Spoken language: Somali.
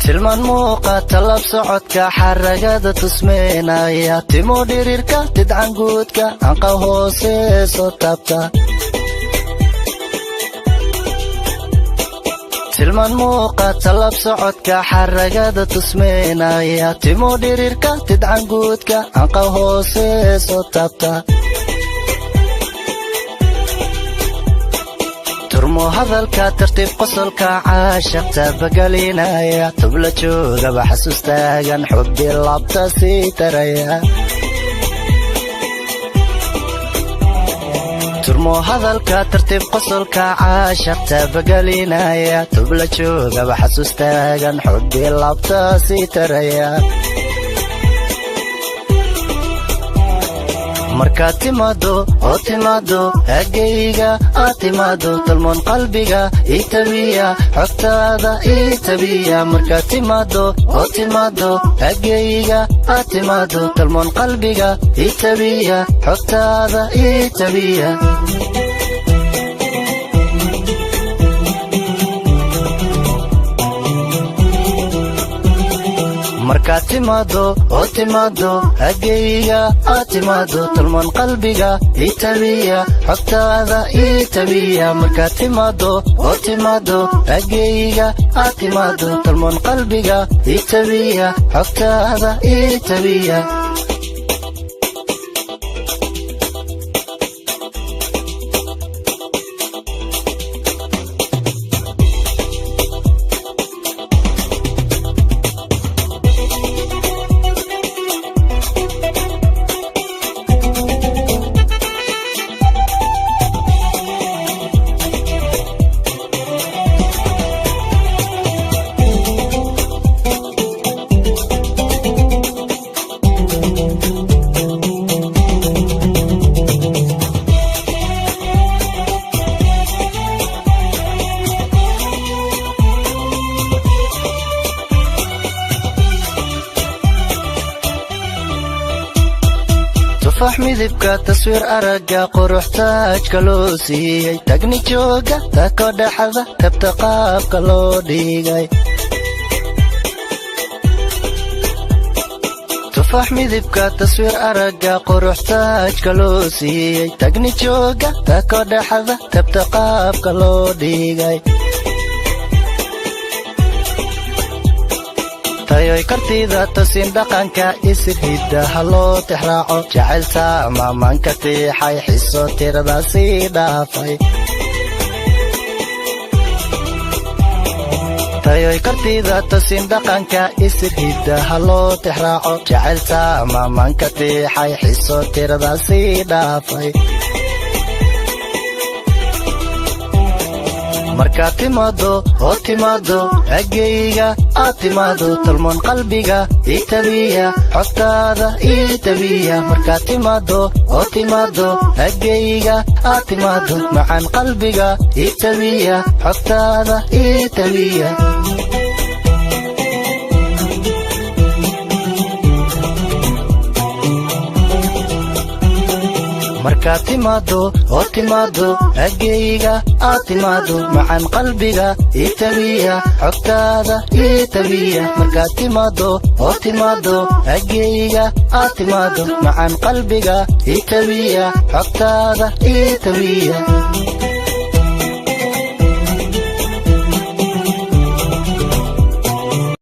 tilmaan muuqata lab socodka xaragada tusmeynaya timo dhirirka tidcan guudka anqa hoose soo taabta tilmaan muuqata lab socodka xaragada tusmeynaya timo dhirirka tidcan guudka anqa hoose soo taabta turmo hadalka tartiib qosolka caashaqta bagalinaya tubla joogaba xasuustaagan xubbi labta sii taraya turmo hadalka tartiib qosolka caashaqta bagalinaya tubla joogaba xasuustaagan xubbi labta sii taraya marka timaado oo timaado agayga timaado talmoon qalbiga itabiya xogtaada itabiya marka timaado oo timaado agayga timaado talmoon qalbiga itabiya xogtaada itabiya marka timaado oo timaado agayga timaado talmoon qalbiga itabiya xogtaada itabiya marka timaado oo timaado agayga timaado talmoon qalbiga itabiya xogtaada itabiya تفاح midibka taswiir araga quruxtaajka loo siiyay tagni jooga taako dhaxada tabta qaabka loo dhigay tufaax midibka taswiir araga quruxtaajka loo siiyay tagni jooga taako dhaxada tabta qaabka loo dhigay tayoy kartida tosin dhaqanka isir hiddaha loo tixraaco jacaylta maamanka tiixay xiso tirada sii dhaafay tayoy kartida tosin dhaqanka isir hiddaha loo tixraaco jacaylta maamanka tiixay xiso tirada sii dhaafay marka timaado oo timaado agayga timaado talmoon qalbiga itabiya xogtaada itabiya marka timaado oo timaado agayga timaado macaan qalbiga itabiya xogtaada itabiya marka timaado oo timaado agayga timaado macaan qalbiga itabiya xogtaada itabiya marka timaado oo timaado agayga timaado macaan qalbiga itabiya xogtaada itabiya